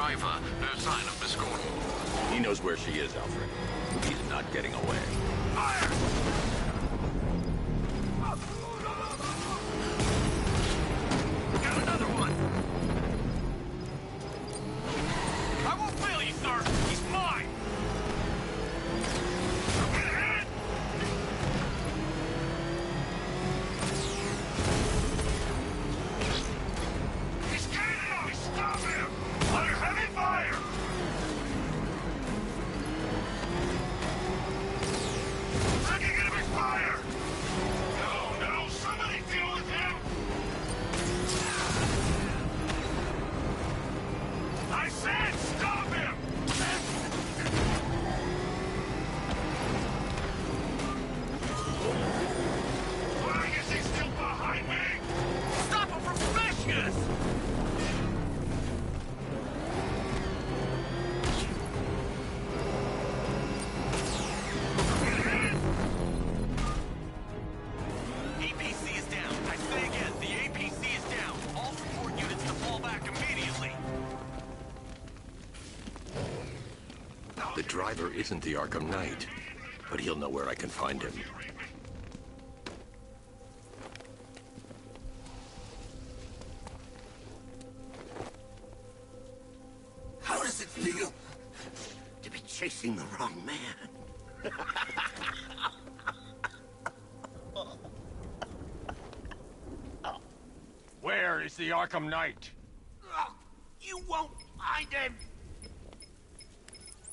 driver. No sign of Miss Gordon. He knows where she is, Alfred. He's not getting away. Fire! Got another one! I won't fail you, sir! He's mine! Get ahead! He's getting out! Stop him! Under heavy fire! Taking enemy fire! No, no! Somebody deal with him! I said stop him! Why is he still behind me? Stop him from smashing us! APC is down. I say again, the APC is down. All support units to fall back immediately. The driver isn't the Arkham Knight, but he'll know where I can find him. How does it feel to be chasing the wrong man? Where is the Arkham Knight? You won't find him!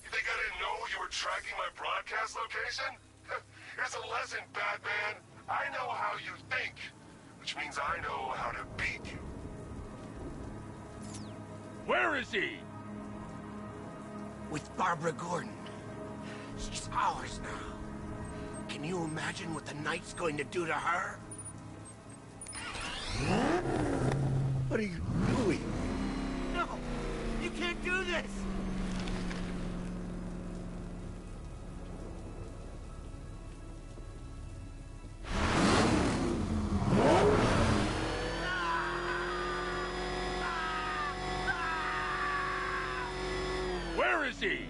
You think I didn't know you were tracking my broadcast location? Here's a lesson, Batman. I know how you think, which means I know how to beat you. Where is he? With Barbara Gordon. She's ours now. Can you imagine what the Knight's going to do to her? What are you doing? No! You can't do this! Where is he?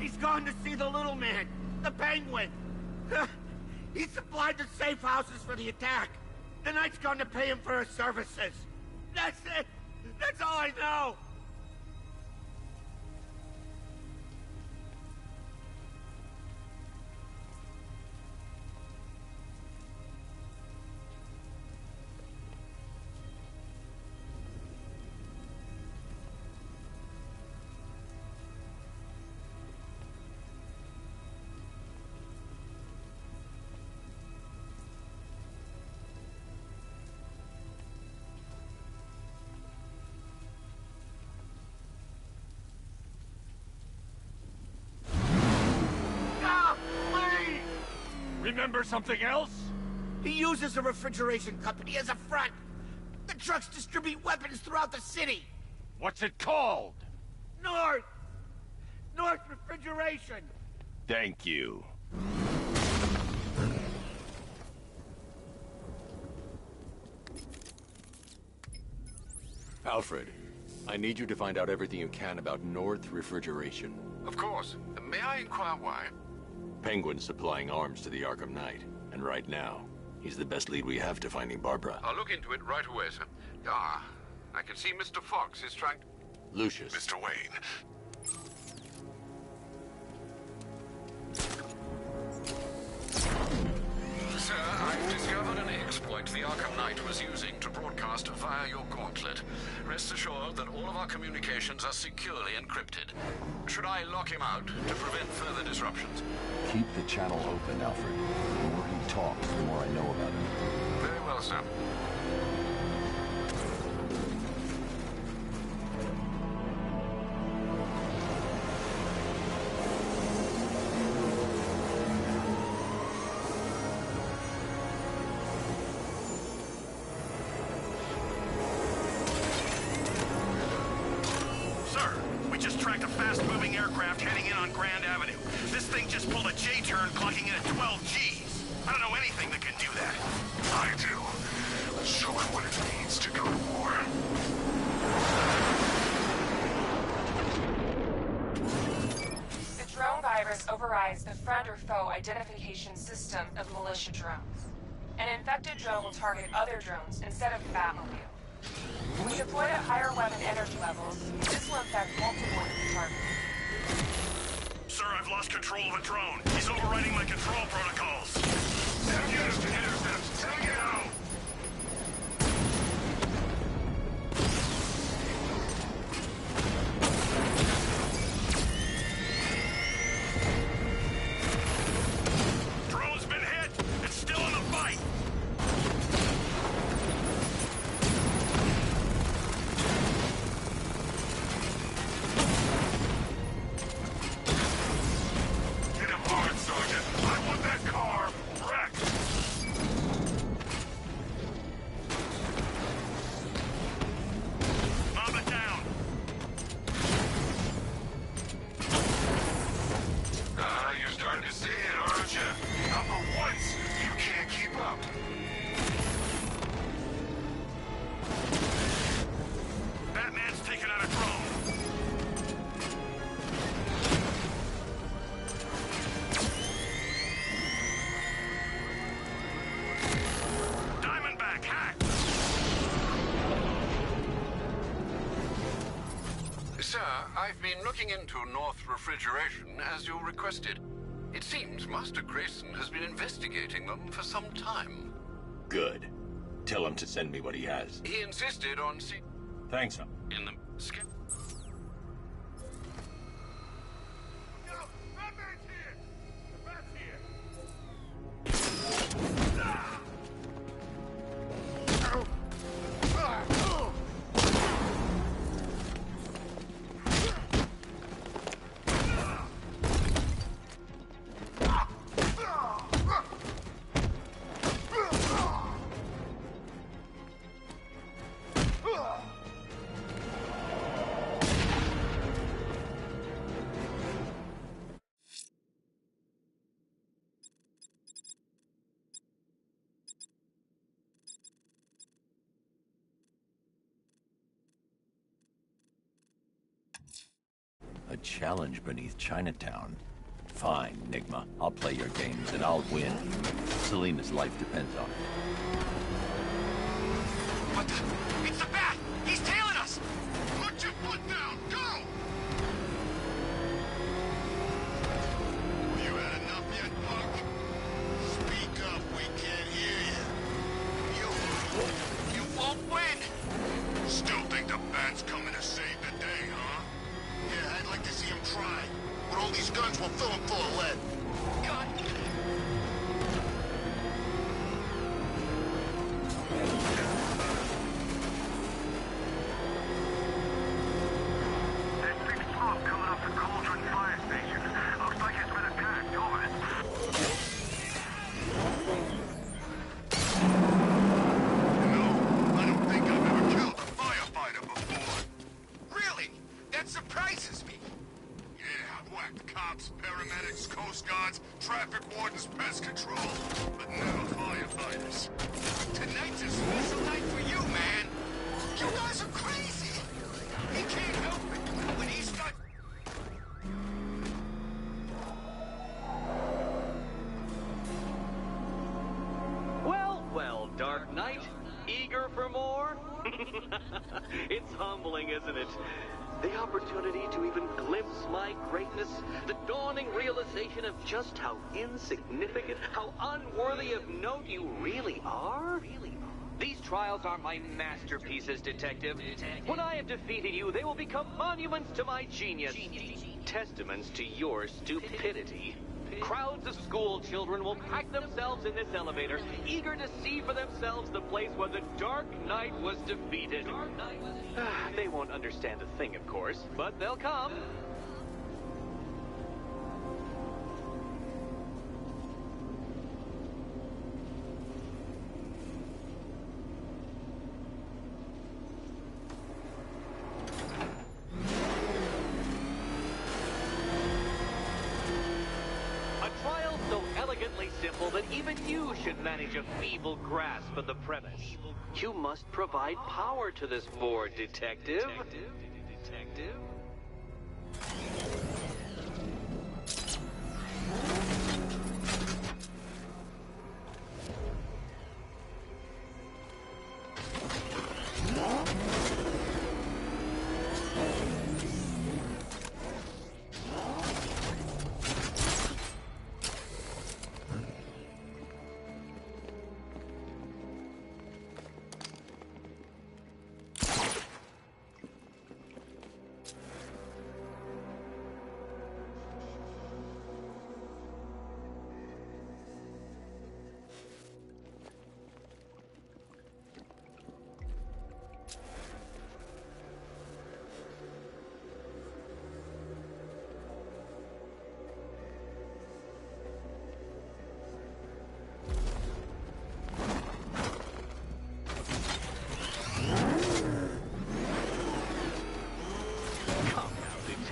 He's gone to see the little man, the Penguin. He supplied the safe houses for the attack. The Knight's gone to pay him for his services. That's it. That's all I know. Remember something else? He uses a refrigeration company as a front. The trucks distribute weapons throughout the city. What's it called? North Refrigeration. Thank you. Alfred, I need you to find out everything you can about North Refrigeration. Of course. May I inquire why? Penguin's supplying arms to the Arkham Knight, and right now, he's the best lead we have to finding Barbara. I'll look into it right away, sir. Ah, I can see Mr. Fox is trying to... Lucius. Mr. Wayne, Sir, I've discovered an exploit the Arkham Knight was using to broadcast via your gauntlet. Rest assured that all of our communications are securely encrypted. Should I lock him out to prevent further disruptions? Keep the channel open, Alfred. The more he talks, the more I know about him. Very well, sir. tracked a fast-moving aircraft heading in on Grand Avenue. This thing just pulled a J-turn, clocking in at 12 Gs. I don't know anything that can do that. I do. Let's show him what it means to go to war. utilize the friend or foe identification system of militia drones. An infected drone will target other drones instead of the Batmobile. When deployed at higher weapon energy levels, this will infect multiple of the targets. Sir, I've lost control of a drone. He's overriding my control protocols. Send units to intercept. Take it out! Drone's been hit. It's still in the fight. Hit him hard, Sergeant. I want that car wrecked. Mob it down. You're starting to see it, aren't you? Not for once, you can't keep up. Batman's taken out a drone. Diamondback, hack! Sir, I've been looking into North Refrigeration as you requested. It seems Master Grayson has been investigating them for some time. Good. Tell him to send me what he has. He insisted on seeing Thanks, son. in the skip. Yo, Batman's here! The Bat's here! A challenge beneath Chinatown. Fine, Nigma. I'll play your games and I'll win. Selena's life depends on it. What the? It's the Bat! He's tailing us! Put your foot down! Go! You had enough yet, punk? Speak up, we can't hear you. You won't win! Still think the Bat's coming to save the day, huh? Yeah, I'd like to see him try. With all these guns, we'll fill him full of lead. God! There's big smoke coming off the Cauldron fire station. Looks like it's been attacked. Over. No, I don't think I've ever killed a firefighter before. Really? That surprises me. Yeah, whacked cops, paramedics, coast guards, traffic wardens, pest control, but never firefighters. Tonight's a special night for you, man. You guys are crazy. He can't help it. When he starts... Well, well, Dark Knight. Eager for more? It's humbling, isn't it? The opportunity to even glimpse my greatness, the dawning realization of just how insignificant, how unworthy of note you really are. These trials are my masterpieces, Detective. When I have defeated you, they will become monuments to my genius, testaments to your stupidity. Crowds of school children will pack themselves in this elevator, eager to see for themselves the place where the Dark Knight was defeated. They won't understand a thing, of course, but they'll come. Simple that even you should manage a feeble grasp of the premise. You must provide power to this board, Detective.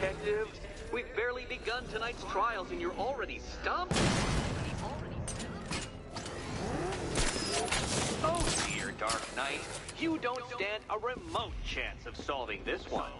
Detective. We've barely begun tonight's trials and you're already stumped? Oh dear, Dark Knight. You don't stand a remote chance of solving this one.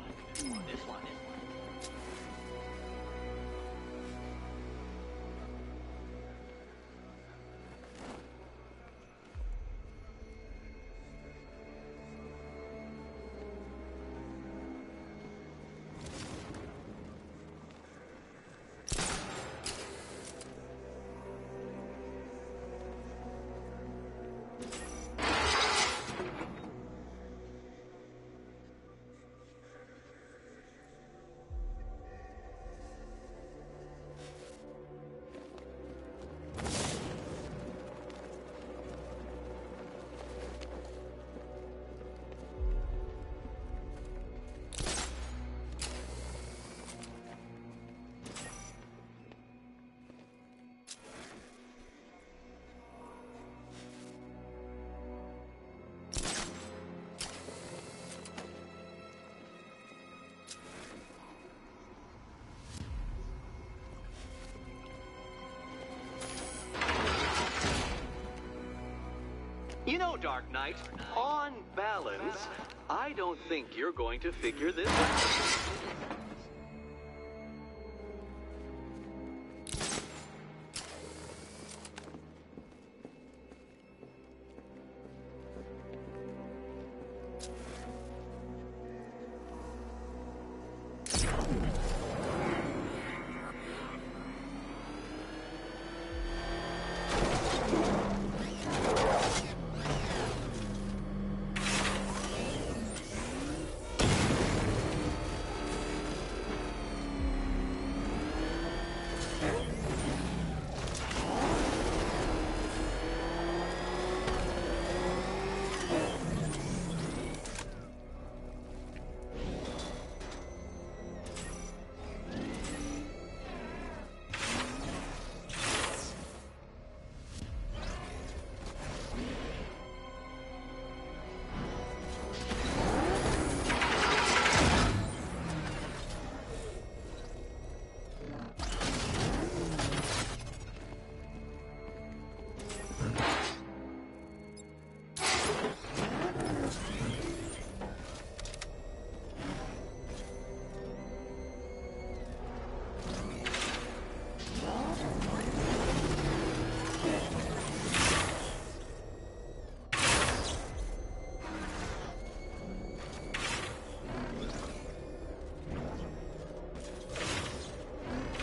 You know, Dark Knight, on balance, I don't think you're going to figure this out.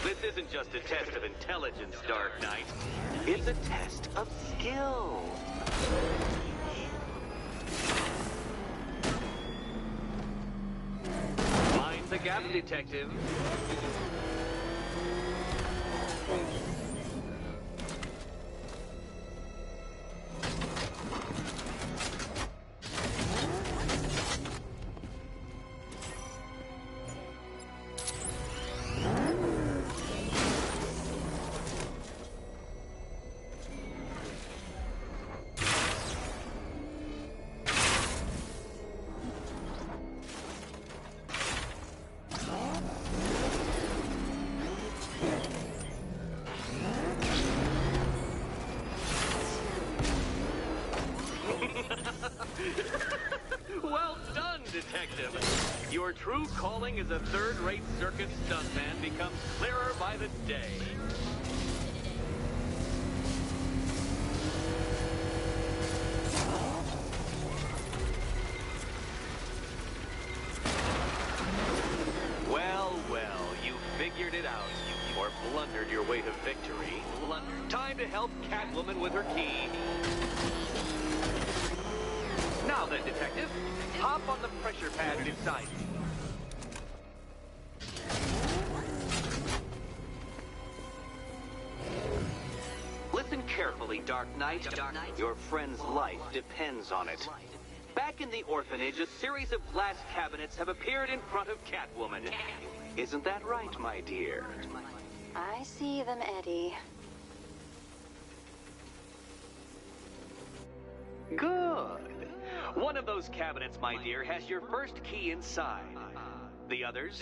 This isn't just a test of intelligence, Dark Knight. It's a test of skill. Mind the gap, Detective. Well done, Detective. Your true calling as a third-rate circus stuntman becomes clearer by the day. Well, you figured it out. Or blundered your way to victory. Time to help Catwoman with her key. Now then, Detective, hop on the pressure pad beside me. Listen carefully, Dark Knight. Your friend's life depends on it. Back in the orphanage, a series of glass cabinets have appeared in front of Catwoman. Isn't that right, my dear? I see them, Eddie. Good. One of those cabinets, my dear, has your first key inside. The others?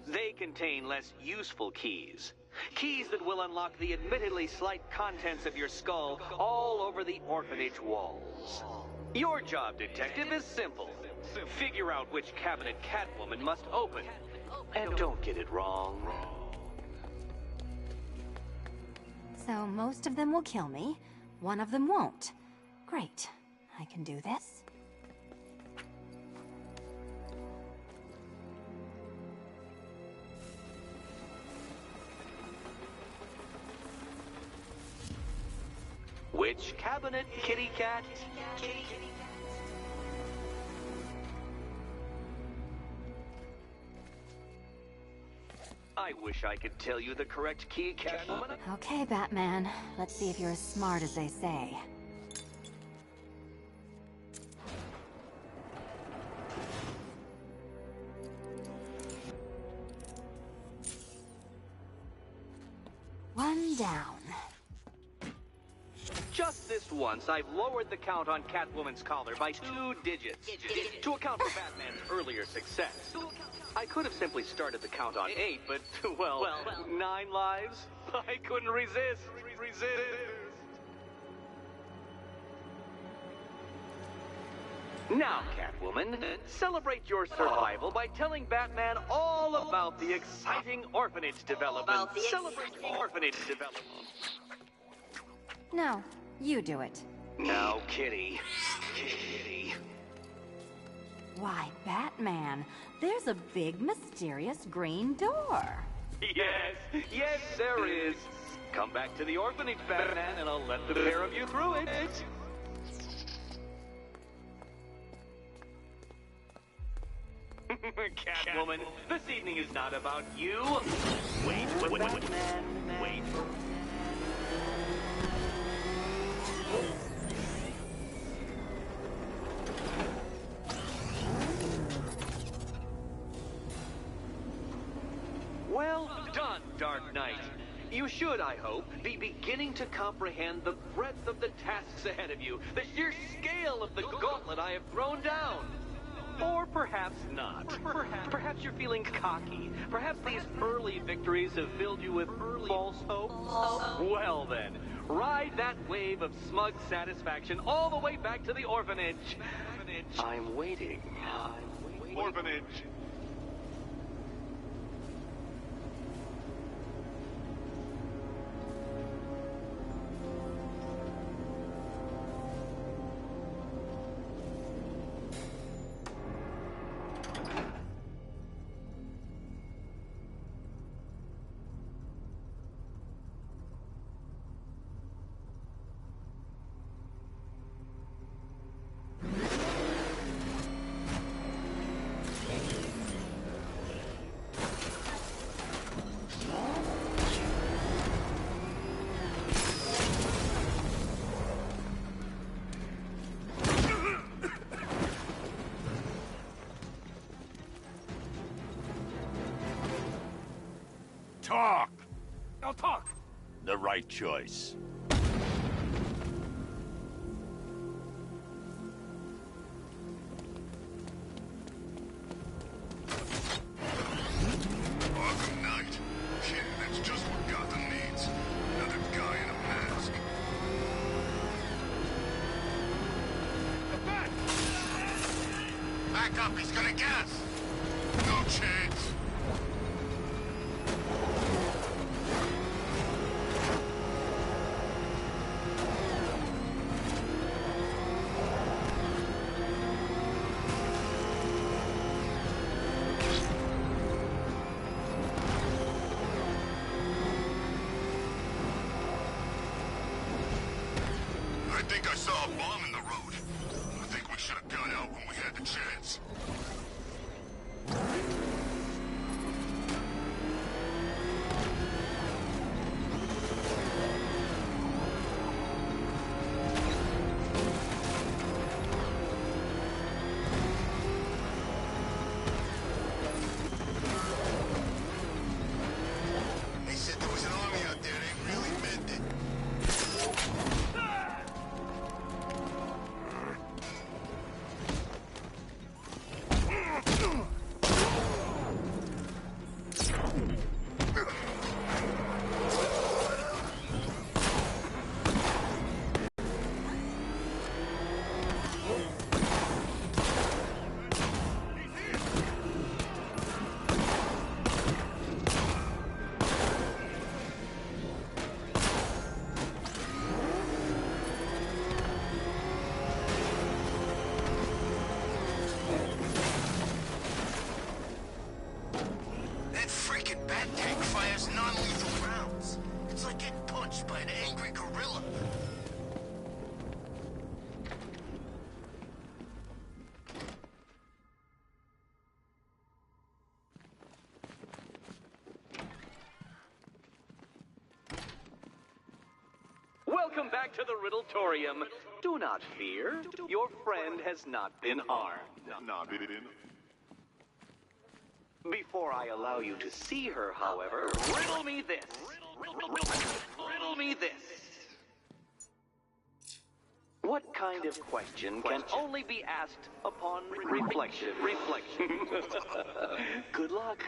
They contain less useful keys. Keys that will unlock the admittedly slight contents of your skull all over the orphanage walls. Your job, detective, is simple. Figure out which cabinet Catwoman must open. And don't get it wrong. So most of them will kill me, one of them won't. Great. I can do this. Which cabinet, kitty cat? I wish I could tell you the correct key, Catwoman. Okay, Batman. Let's see if you're as smart as they say. One down. Just this once, I've lowered the count on Catwoman's collar by 2 digits to account for Batman's earlier success. I could have simply started the count on 8, but, well, 9 lives? I couldn't resist. Now, Catwoman, celebrate your survival by telling Batman all about the exciting orphanage development. Celebrate orphanage development. No, you do it. Now, Kitty. Kitty. Why, Batman, there's a big, mysterious green door. Yes, there is. Come back to the orphanage, Batman, and I'll let the pair of you through it. Catwoman, this evening is not about you. Wait, Batman. Wait for... Well done, Dark Knight. You should, I hope, be beginning to comprehend the breadth of the tasks ahead of you, the sheer scale of the gauntlet I have thrown down. Or perhaps not. Perhaps you're feeling cocky. Perhaps these early victories have filled you with false hope. Well then, ride that wave of smug satisfaction all the way back to the orphanage. I'm waiting. Orphanage. Talk! Now talk! The right choice. Arkham Knight? Yeah, that's just what Gotham needs. Another guy in a mask. The bat! Back up, he's gonna get us! No chance! I think I saw a bomb in the road. I think we should have got out when we had the chance. They said there was an army out there. They really meant it. chased by an angry gorilla. Welcome back to the Riddletorium. Do not fear. Your friend has not been harmed. Not been. Before I allow you to see her, however, riddle me this. Riddle me this. What kind of question can only be asked upon reflection? Good luck.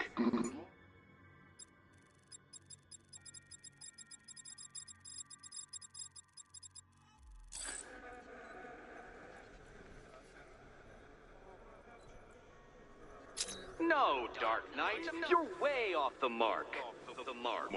No, Dark Knight, you're way off the mark. Mark.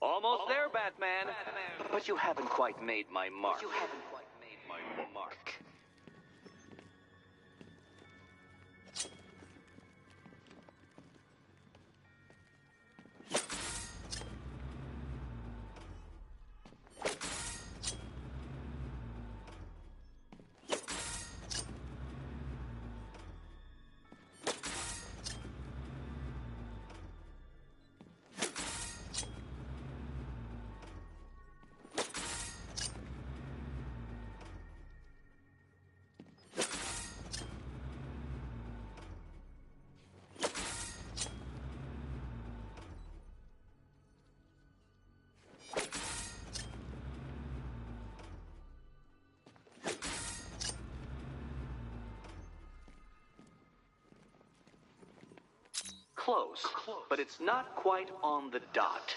Almost there, Batman. But you haven't quite made my mark. Close, but it's not quite on the dot.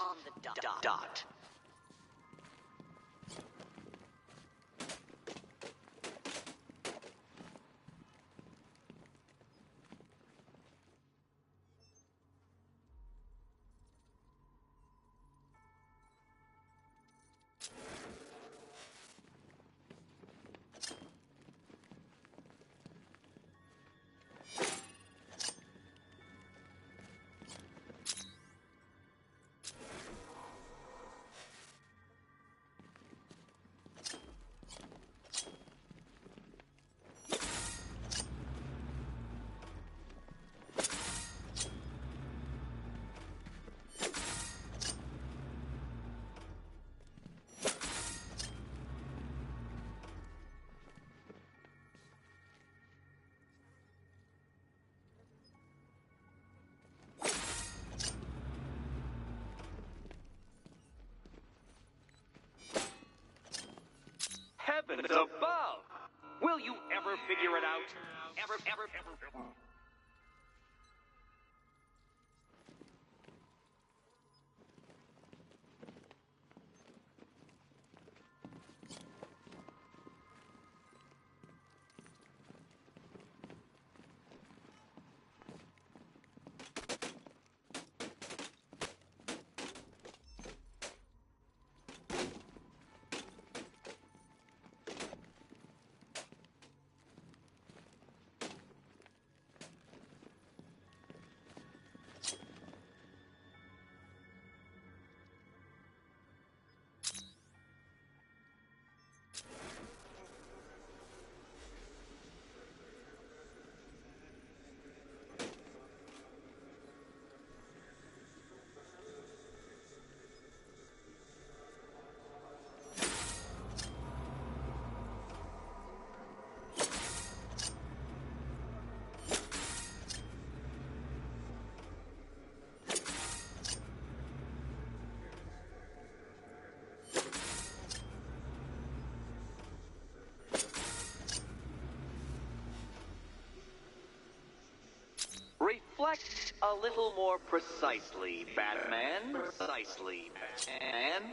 heavens above! Will you ever figure it out? Ever? Reflect a little more precisely, Batman. Precisely, Batman.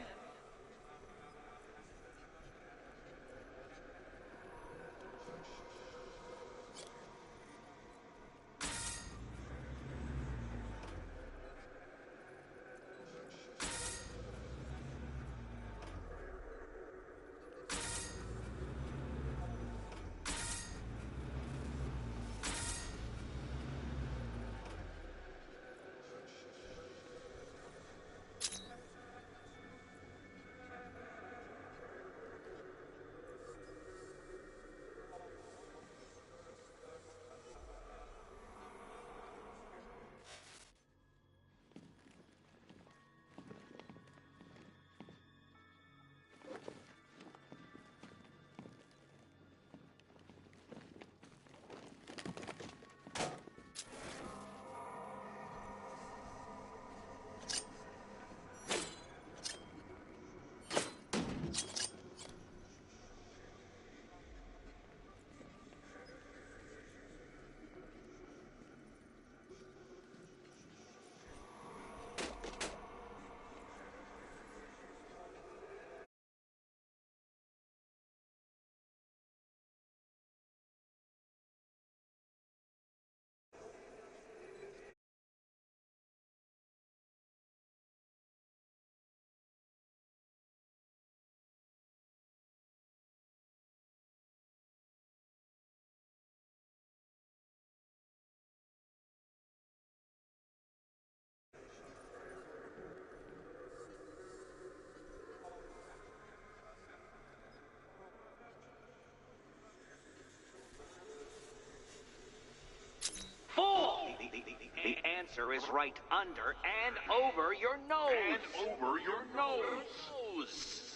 Fool! The answer is right under and over your nose. And over your nose.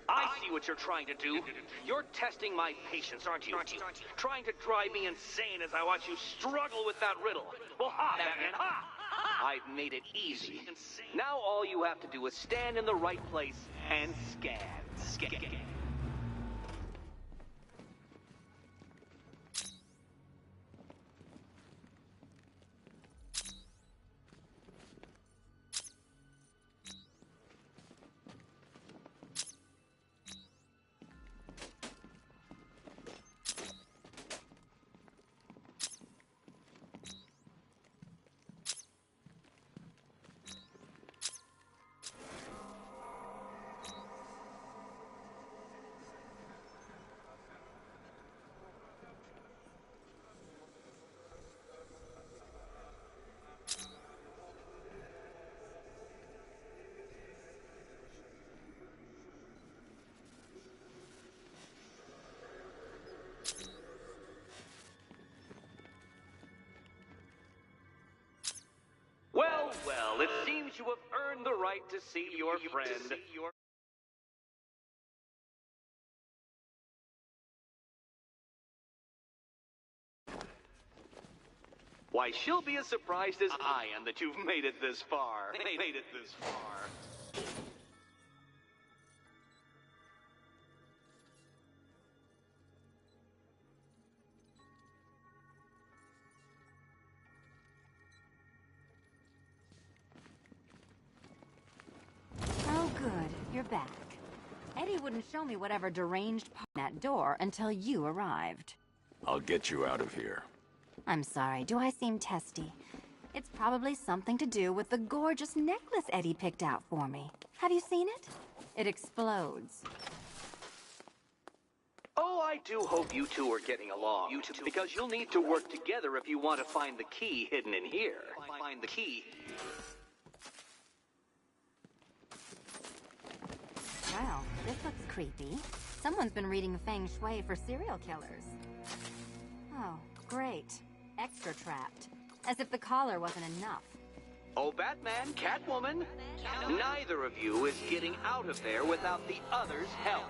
I see what you're trying to do. You're testing my patience, aren't you? Trying to drive me insane as I watch you struggle with that riddle. Well, ha, Batman, ha! I've made it easy. Now all you have to do is stand in the right place and scan. earned the right to see your friend. Why, she'll be as surprised as I am that you've made it this far. Made it this far. Oh, good. You're back. Eddie wouldn't show me whatever deranged part in that door until you arrived. I'll get you out of here. I'm sorry, do I seem testy? It's probably something to do with the gorgeous necklace Eddie picked out for me. Have you seen it? It explodes. Oh, I do hope you two are getting along. Because you'll need to work together if you want to find the key hidden in here. Find the key. Well, this looks creepy. Someone's been reading Feng Shui for serial killers. Oh, great. Extra trapped. As if the collar wasn't enough. Oh, Batman, Catwoman, neither of you is getting out of there without the other's help.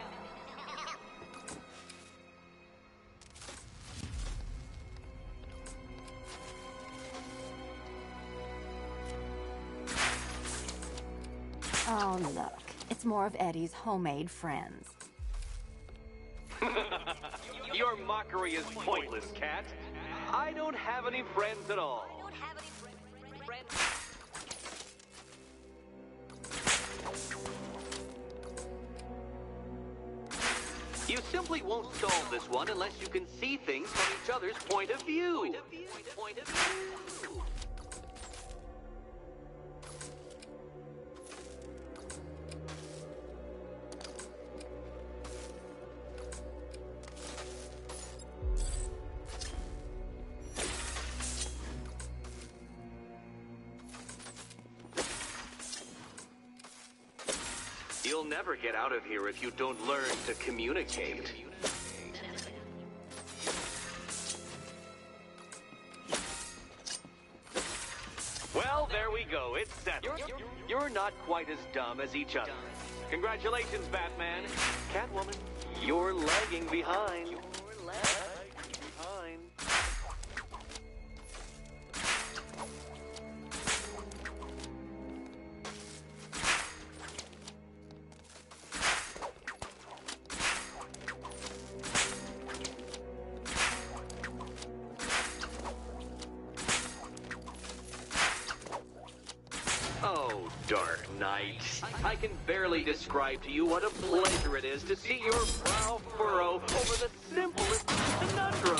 Oh, look. It's more of Eddie's homemade friends. Your mockery is pointless, Cat. I don't have any friends at all. You simply won't solve this one unless you can see things from each other's point of view. You'll never get out of here if you don't learn to communicate. Well, there we go. It's settled. You're not quite as dumb as each other. Congratulations, Batman. Catwoman, you're lagging behind. Oh, Dark Knight. I can barely describe to you what a pleasure it is to see your brow furrow over the simplest conundrum.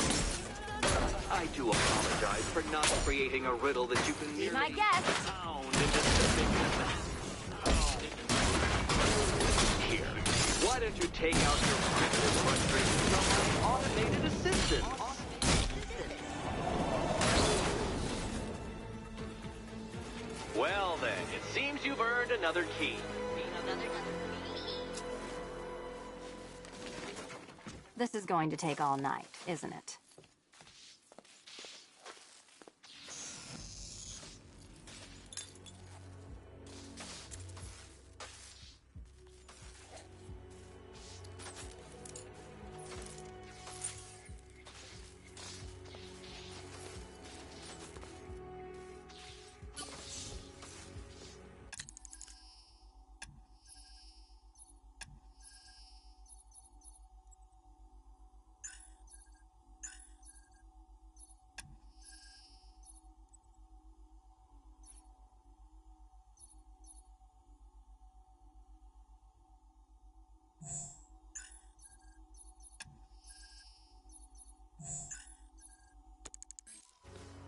I do apologize for not creating a riddle that you can Be my guest. sound into something. Here, why don't you take out your Christmas frustrations on my automated assistant? Well then, it seems you've earned another key. This is going to take all night, isn't it?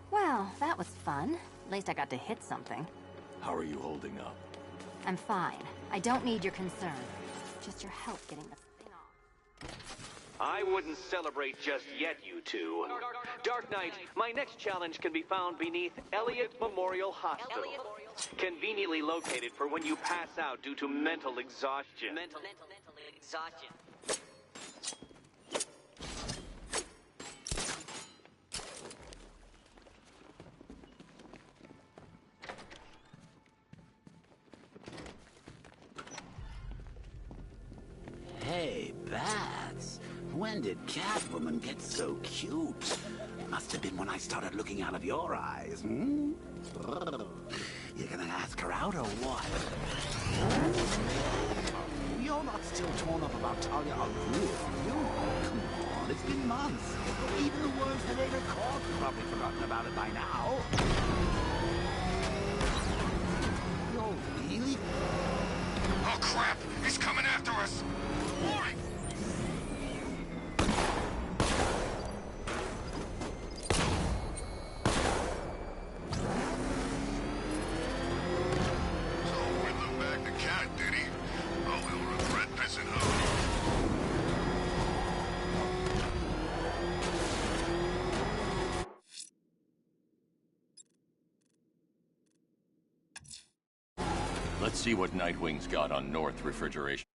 Well, that was fun. At least I got to hit something. How are you holding up? I'm fine. I don't need your concern. Just your help getting this thing off. I wouldn't celebrate just yet, you two. Dark Knight, my next challenge can be found beneath Elliott Memorial Hospital. Conveniently located for when you pass out due to mental exhaustion. Mental exhaustion. When did Catwoman get so cute? Must have been when I started looking out of your eyes, hmm? You're gonna ask her out or what? You're not still torn up about Talia al Ghul, are you? Come on, it's been months. Even the words that ate her caught have probably forgotten about it by now. You're really... Oh crap! He's coming after us! Warning! Let's see what Nightwing's got on North Refrigeration.